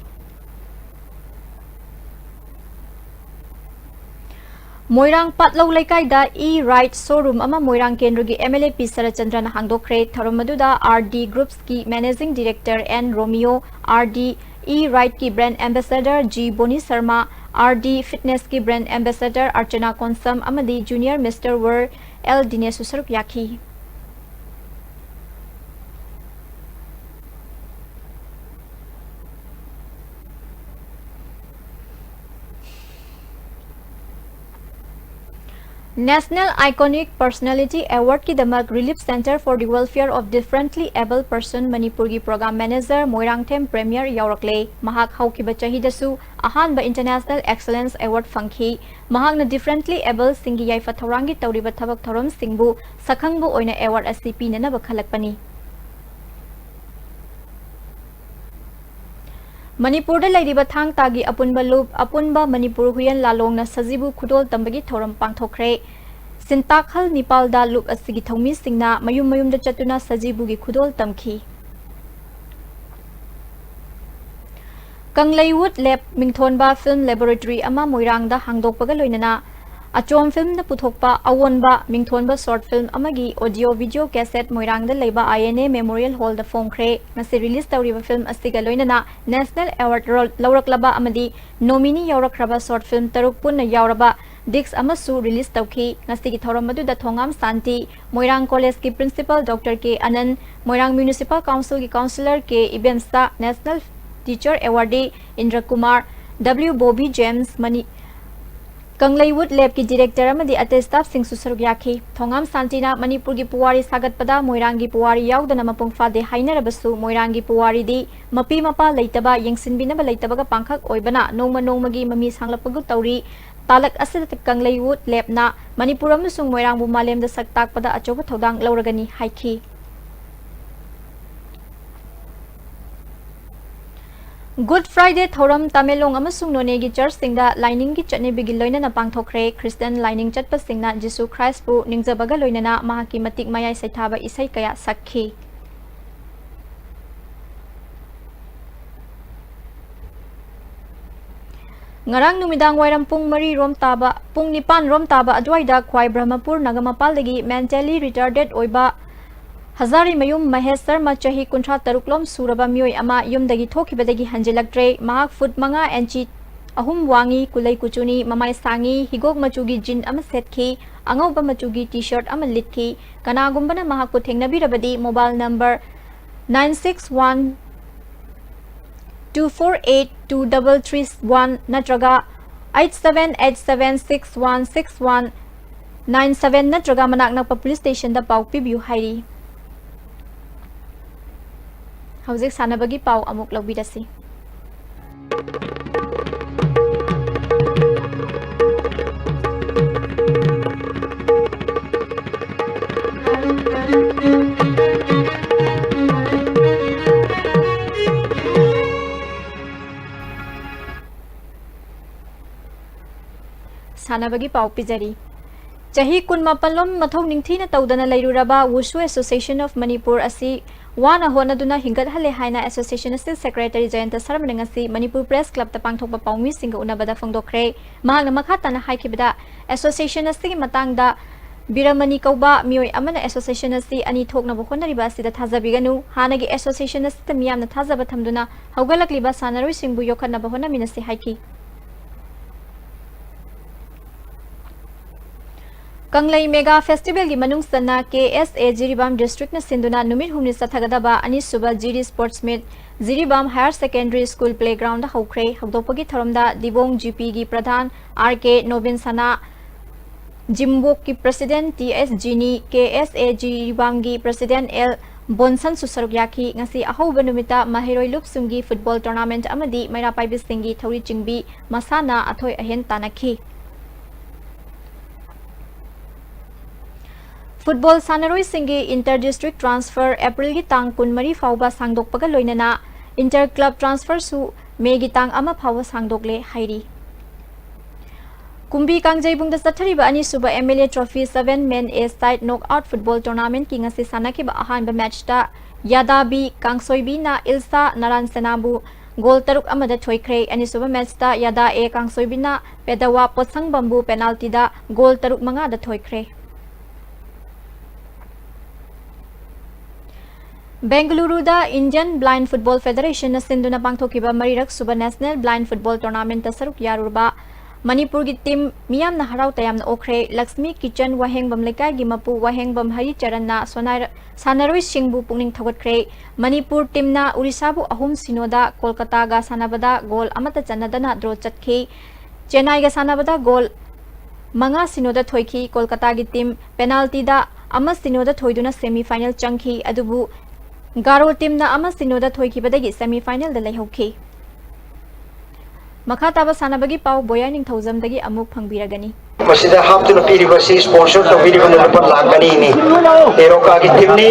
Moirang Patlau Laikai da E-Right Showroom ama Moirang Kendra gi MLA P. Sarachandra na hangdokre Tharomadu RD Groups ki Managing Director N. Romeo RD E-Right ki Brand Ambassador G. Boni Sharma RD Fitness ki Brand Ambassador Archana Konsam amadi Junior Mr. World L. Dinesh Susar Pyakhi. National Iconic Personality Award की दमक Relief Center for the Welfare of Differently Able Person Manipur की Program Manager Moirangthem Premier Yaurokle Mahak Haukiba Chahidasु Ahanba International Excellence Award फंखी Mahakna Differently Able Singi Yaifa Thaurangi Tauriba Thabak Thorom Singbu Sakhangbu Oina Award SCP Nanaba Khalakpani Manipur da lairiba thang tagi apunba loop apunba Manipur huyan lalong na sajibu khudol tambagi thoram pangthokre sintakhal Nepal da loop asigi thongmi singna mayum da chatuna sajibu gi khudol tamki Kanglaiwood Lab Mingthonba Film Laboratory ama Moirang da hangdokpaga loinana Achom film na puthokpa awonba Mingthonba short film amagi audio video cassette Moirang da leiba INA Memorial Hall da phongkhre ngasi release tawriba film asiga loinana National Award lawraklaba amadi nominee yawrakraba short film taruk punna yawraba Dix amasu release tawki ngasi gi thoram madu da thongam Santi Moirang College ki principal Dr. K Anand Moirang Municipal Council ki councillor K Ibemsa National Teacher Awardee Indra Kumar W Bobby James Mani Kanglaiwood Lab ki director amadi ate staff sing susaruk yakhi thongam Santina Manipur gi puwari sagat pada Moirangi puwari yaudana mapung fade hainarabasu Moirangi puwari di mapi mapa leitaba yengsinbinaba leitaba ga pangkhak oibana nongmagi mami sanglapagu tauri talak asat Kanglaiwood Lab na Manipur amasung Moirang bu malem da saktak pada achoba thodang lauragani haiki Good Friday thoram Tamelong amasung Nonegi Church singda lining gi chatni bigi loinana pangthokre Christian lining chatpa singna Jesus Christ bu ningjabaga loinana mahaki matik mayai saithaba isai kaya sakhi Ngarang numidang wairam pung 9 rom taba pung 9 rom taba adwaida Khwai Brahmapur Nagamapal dagi mentally retarded oiba Hazari Mayum Mahesh Sharma Chahi Kuntra Taruklom Suraba Mioi Ama Yumdagi Thokibadagi Hanjilaktre Mahak Foot Manga Enchi Ahum Wangi Kulai Kuchuni Mamai Sangi Higok Machugi Jin Ama Setki Angauba Machugi T-shirt Ama Litki Kanagumbana Mahakku Thengnabirabadi mobile number 961 248 2331 Natraga 8787616197 Natraga Manaknakpa Police Station da Pau Pibiu Hairi Hauzik sanabagi pau amuk lagbidasi. Sanabagi pau pijari. Chahi kun mapalom mathong ningthina tawdana lairuraba Wushu Association of Manipur asi Wana honaduna hingat hale haina Association State Secretary Jayanta Sarmana ngasi Manipur Press Club ta pangthokpa paumi singa unabada phangdokre mahagna makhatana haikibada Association asigi matangda Biramani kauba mioi amana Association asi ani thokna bokhonariba sida thazabiganu hanagi Association asi tamiyamna thazaba thamduna haugalakliba sanaroi singbu yokhanna bohona minasi haiki Kanglai Mega Festival ki manung sana KSA Jiribam District na sinduna numit humni sathagadaba ani suba Jiri Sports Meet Jiribam Higher Secondary School Playground da haukre hagdopagi tharamda Dibong GP gi Pradhan RK Novin Sana Jimbok ki President TS Jini KSA Jiribam gi President L Bonsan susaruk yaki ngasi ahauba numita Mahiroi Lupsumgi Football Tournament amadi Mairapai Bisingi Thori Chingbi Masana athoi ahen tanaki Football Sanaroi Singi Inter-District Transfer April gi tang kunmari fauba sangdokpaga loinana Inter-Club Transfer su May gi tang ama fauba sangdokle hairi Kumbi Kangjaibungda sathariba ani suba MLA Trophy 7 Men A Side Knockout Football Tournament ki ngasi sanakiba ahanba match ta Yadabi Kangsoibi na Ilsa Naran Senabu Goal taruk amada thoikre ani suba match ta Yada A Kangsoibi na Pedawa Potsang Bambu penalty da goal taruk manga da thoikre Bengaluru da Indian Blind Football Federation na sinduna pangthokiba marirak suba National Blind Football Tournament ta saruk yarurba Manipur gi team miyam na harau tayam na okre Lakshmi Kitchen Wahengbam lekai gi mapu Wahengbam Hari Charan na Sanaroi Singbu pungning thawatkre Manipur team na Orissa bu ahum sinoda Kolkata ga sanabada goal amata chanadana draw chatkhe Chennai ga sanabada goal Manga Sinoda Thoiki, Kolkata gi team, penalty da Ama Sinoda Thoiduna semi-final changki, Adubu Garo team na Ama Sinoda Thoiki badagi semi-final da Lehoki. Makataba Sanabagi Pau Boyaning Tozam dagi Amuk Pangbiragani. Masida have to be reverse sponsor to video Lakani. Eroka Timni,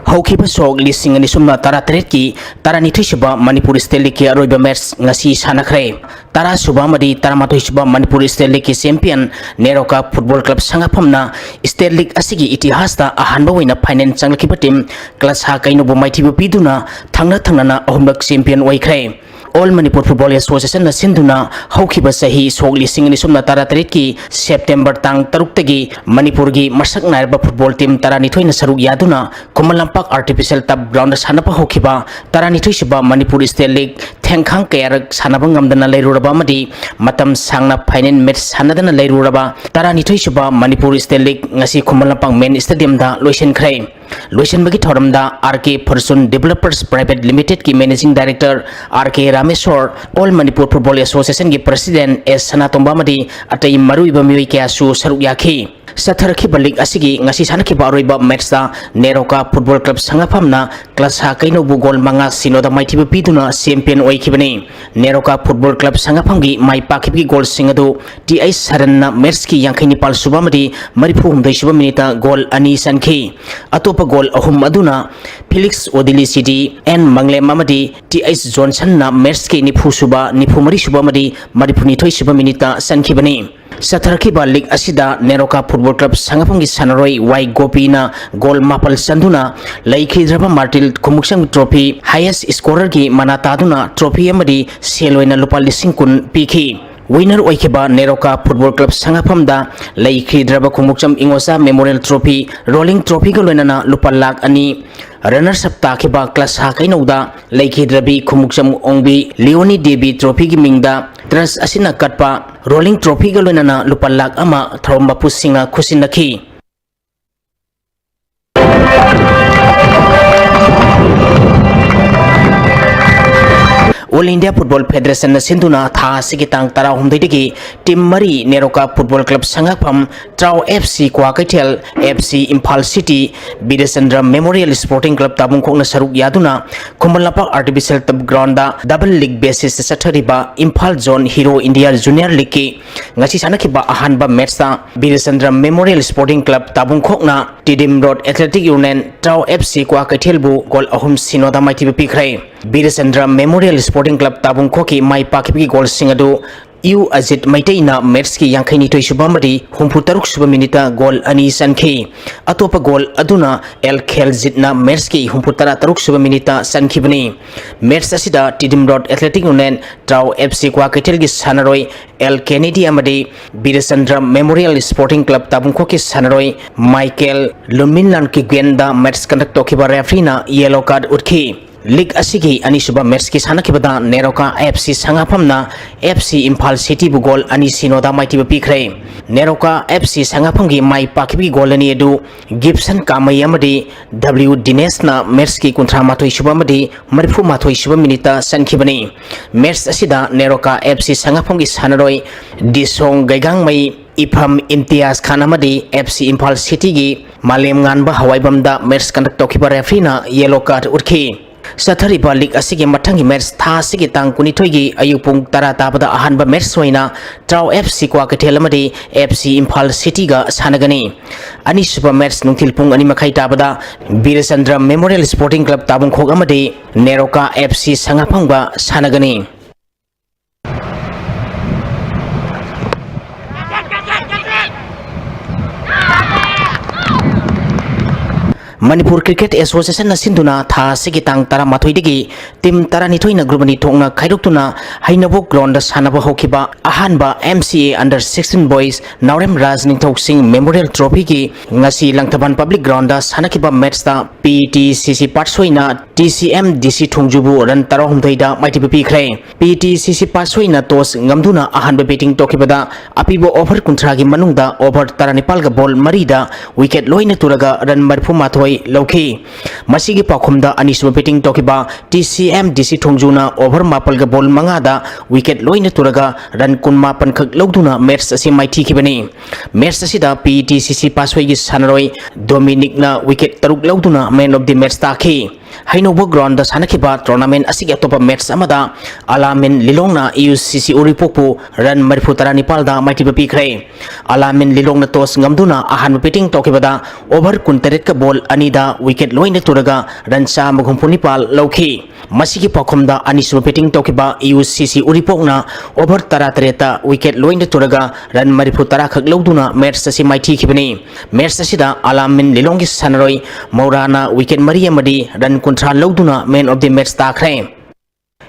Houkipa Sog listing and Sumna Tara Treki, Taranitishba, Manipuri Steliki, Aroba Mers, Nasi Sanakre, Tara Subamadi, Taramatoshba, Manipuri Steliki champion, Neroka Football Club Sangapamna, Stelik Asigi Itihasta, a Hanbo in a Pine Sangakipa team, Class Hakaino Mighty Piduna, Tanga Tangana, Ombak champion Waikre. All Manipur Football Association na Sinduna, Houkiba Sahi, Sog listing in Sumna Tara Treki, September Tang Taruktagi, Manipurgi, Masak Narba football team Taranito in Saru Yaduna, Komalampak artificial tap ground Sanapa Hokiba, Taranitishba, Manipur State League, Tenkang Kayak, Sanabangam Dana Leirurabamadi, Matam Sangna Pinen Met Sanadana Leiruraba, Taranitishba, Manipur State League, Nasi Komalampang Main Stadium da, Loishan Crane. Loishan Bagi Thoramda, RK Person Developers Private Limited ki Managing Director, RK Rameswar, All Manipur Football Association ki President S. Sanatombamadi, Atay Maru Ibamiwi Kasu Saruyaki. Sataraki balik asigi ngasi sanaki baroiba match da Neroka Football Club Sangapamna Class Hakaino Bugol Manga Sinoda Mighty Piduna champion Oikibani Neroka Football Club Sangapamgi Mai Pakipi Goal Singadu TI Saranna Merski Yankini Pal Subamadi Maripum de Subaminita Goal Ani Sanki Atopa Goal Ahum Aduna Felix Odili City and Mangle Mamadi TI Johnson na Merski Nipu Suba Nipumari Subamadi Maripuni Toy Subaminita Sankibani Sataraki balik asida Neroka Football Club Sangapangi Sanaroi Y Gopina Goal Mapal Sanduna Laiki Draba Martil Kumuksang Trophy Highest Scorer ki Manataduna Trophy Amadi Seloina Lupa Lisingkun Piki Winner Oikiba Neroka Football Club Sangapamda Laiki Draba Kumuksam Ingosa Memorial Trophy Rolling Trophy Galonana Lupa Lak Ani Runners up Takiba Class Hakainoda Laiki Drabi Kumuksam Ongbi Leoni Debi Trophy Gimingda Trans Asina Katpa Rolling Trophy Galonana Lupa Lak Ama Trauma Pusinga Kusinaki All India Football Federation na Sinduna Tha Sigitang Tara Humdigi Team Mari Neroka Football Club Sangapam Trau FC Kwakaitel FC Impal City Bidesandra Memorial Sporting Club Tabungkok na Saruk Yaduna Kumalapa Artificial Tab Grounda Double League basis sa Satariba Impal Zone Hero India Junior League ngasi sana kiba ahan ba match ta Bidesandra Memorial Sporting Club Tabungkok na Tidim Road Athletic Union Trau FC Kwakaitel bu gol ahum sinoda mighty pikrai Bidesandra Memorial Sporting Club Tabung Koki Mai Pakipi Goal Singadu U Azit Maitaina Merski Yankini Toy Subamadi Humputaruk Subaminita Goal Ani Sanki Atopa Goal Aduna El Khelzitna Merski Humputara Taruk Subaminita Sankibani Mers Asida Tidim Road Athletic Union Trau FC Kwakitelgi Sanaroi El Kennedy Amadi Bidesandra Memorial Sporting Club Tabung Koki Sanaroi Michael Luminlan Kigwenda Mers Conduct Tokiba Refrina Yellow Card Utki League Asigi Anisuba Merski Sanakibada Neroka FC Sangapamna FC Impal City Bugol Ani Sinoda Mighty Pikre Neroka FC Sangapangi Mai Pakibi Golani Edu Gibson Kamayamadi W Dinesna Merski Kuntra Matoi Shubamadi Marifu Matoi Shubaminita Sankibani Mers Asida Neroka FC Sangapangi Sanaroi Disong Gaigang Mai Ipam Imtiaz Khanamadi FC Impal City Gi Malem Nganba Hawaibamda Mers Conduct Tokiba Refrina Yellow Card Urki Sathariba League Asigi Matangi Mers Tha Sigi Tang Kunitoigi Ayupung Tara Tabada Ahanba Mers Soina Trau FC Kwakatelamadi FC Impal City Ga Sanagani Anisuba Mers Nungtilpung Animakai Tabada Bidesandra Memorial Sporting Club Tabung Khogamadi Neroka FC Sangapangba Sanagani Manipur Cricket Association na Sinduna Tha Sigitang Tara Mathoidigi Team Tara Nitoina Grubani Tongna Kaidoktuna Hainabok Ground Sanaba Hokiba Ahanba MCA Under 16 Boys Naurem Raj Ningthok Singh Memorial Trophy ki ngasi Langtaban Public Ground Sanakiba match ta PTCC Patsoina TCM DC Thongjubu Ran Tara Humthaida Mighty Pikre PTCC Patsoina Tos Ngamduna Ahanba Batting Tokibada Apibo over Kuntragi Manungda over Taranipal ga ball Marida wicket loina turaga Ran Marfu Mathoi sanaroi lauki masigi pakhumda anisuma betting tokiba TCM DC thongjuna over mapal ga ball mangada wicket loina turaga run kun mapan khak loduna match asi maiti kibani match asida PTCC paswai gi sanaroi Dominic na wicket taruk loduna man of the match takhi hainobo ground da sanakiba tournament asigi atopa match amada Alamin Lilongna UCC Uripokpu run marifutara Nepalda maiti bapikre Alamin Lilongna tos ngamduna ahan betting tokibada over kuntaret ka ball anida wicket loina turaga run sa maghumpu Nepal lauki masigi pakhumda anisuma betting tokiba UCC Uripokna over taratareta wicket loina turaga run marifutara khak loduna match asi maiti kibani match asida Alamin Lilonggi sanaroi Maurana wicket mari amadi run kuntra loduna man of the match takre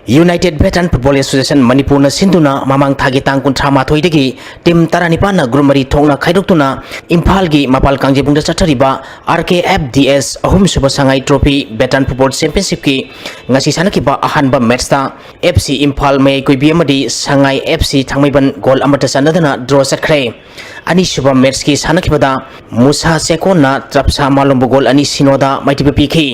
United Veteran Football Association Manipur na sinduna mamang thagi tang kuntra mathoi degi team taranipa na grumari thongna khaidokuna Imphal gi mapal kangjebung da chathariba RKFDS ahum suba sangai trophy Veteran Football Championship ki ngasi sanakiba ahanba match ta FC Imphal mai koibi amadi sangai FC thangmaiban goal amata sanadana draw sakhre ani suba match ki sanakibada Musa Sekon na trapsa malombo goal ani sinoda maitibe pikhi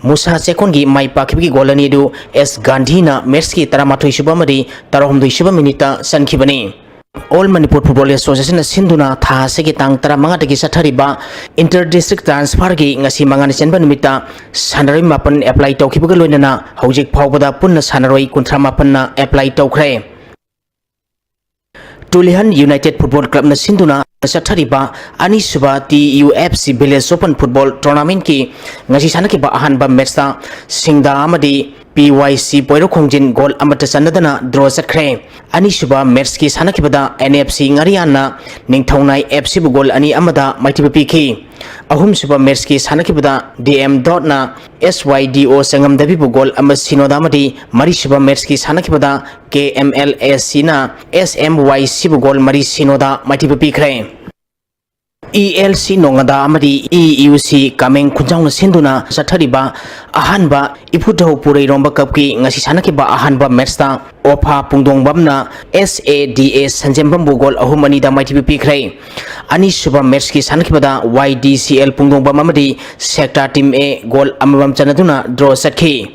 Musa Sekon gi mai pakhibi goal ani du S Gandhi na match ki taramathoi suba mari tarahumdoi suba minita sankibani All Manipur Football Association sinduna tha segi tang taramanga dagi sathariba inter district transfer gi ngasi mangani chenba numita sanaroi mapan apply tawkhibaga loinana hojik phawbada punna sanaroi kunthra mapan na apply tawkhre Tulihan United Football Club na sinduna sathariba ani suba TUFC Village Open Football Tournament ki ngasi sanakiba ahanba match ta singda amadi PYC Poiro Khongjin goal amata sanadana draw sakhre ani suba match ki sanakibada NFC Ngariana Ningthaunai FC bu goal ani amada maitiba pikhi ahum suba match ki sanakibada DM dot na SYDO sangam dabi bu goal ama sinoda madi mari suba match ki sanakibada KMLSC na SMYC bu goal mari sinoda maitiba pikre ELC nongada amadi EUC kameng khunjang sinduna sathariba ahanba iputho purei romba cup ki ngasi sanakiba ahanba match ta opa pungdong bamna SADA sanjembam gol ahumani da maitibi pikrai ani suba match ki sanakibada YDCL pungdong bam amadi sector team A gol amabam chanaduna draw sakhi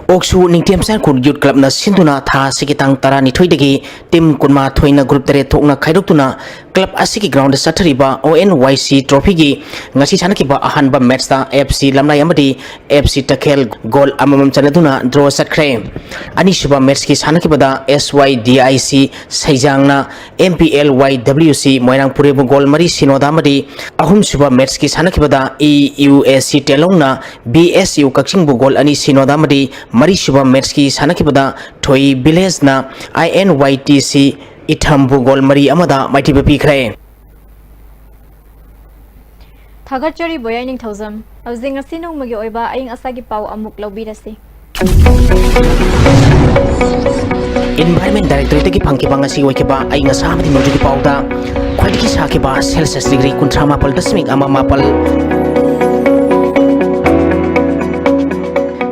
Oksu Ningtem Sankur Youth Club na sinduna tha sikitang tarani thoidagi team kunma thoina group tare thokna khaidoktuna club asiki ground sathariba ONYC trophy gi ngasi sanakiba ahanba match ta FC Lamnai amadi FC Takhel goal amamam chanaduna draw sakhre ani suba match ki sanakibada SYDIC Saijangna MPLYWC Moirangpure bu goal mari sinoda amadi ahum suba match ki sanakibada EUSC Telongna BSU Kakching bu goal ani sinoda amadi mari suba match ki sanakibada Thoi Village na INYTC Ithambu gol mari amada maiti bapi khre Thagachori boyai ning thozam auzing asinong magi oiba aing asagi pau amuk lobirasi Environment Directorate ki phangki banga si oikiba aing asamadi noji pauda khwaidiki sakiba Celsius degree kunthama pal dasmik ama mapal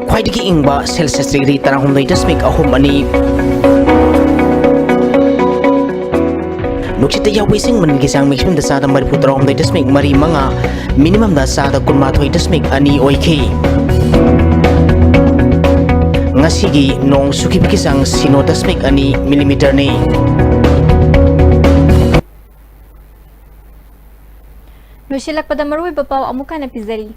khwaidiki ingba Celsius degree tarahumdai dasmik ahum ani Nuksita yawising mangisang maximum da sada mari putrong da dasmik mari manga minimum da sada kunmathoi dasmik ani oiki ngasigi nong sukibikisang sino dasmik ani millimeter ni Nusilak pada marui bapaw amuka na pizari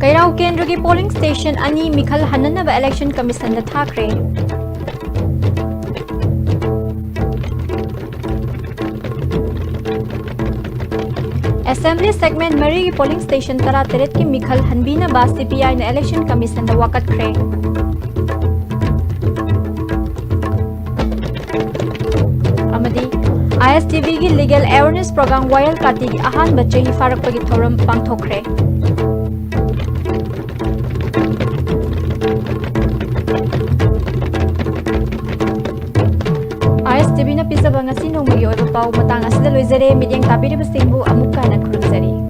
Kairaw Kendra ki polling station ani Mikhal Hanana ba election commission da thakre Assembly segment Mari की polling station तरा तेरेत की मिखल हनबीना बा CPI ने election commission दा वकत खरे अमदी ISTV की legal awareness program vial काटी की आहान बच्चे ही फारक पगी theorem पांगथोखरे ISTV na pisa ba ngasi nong magi oiba pau matang asida loizare midyang tabiri basingbu amuka na kruzari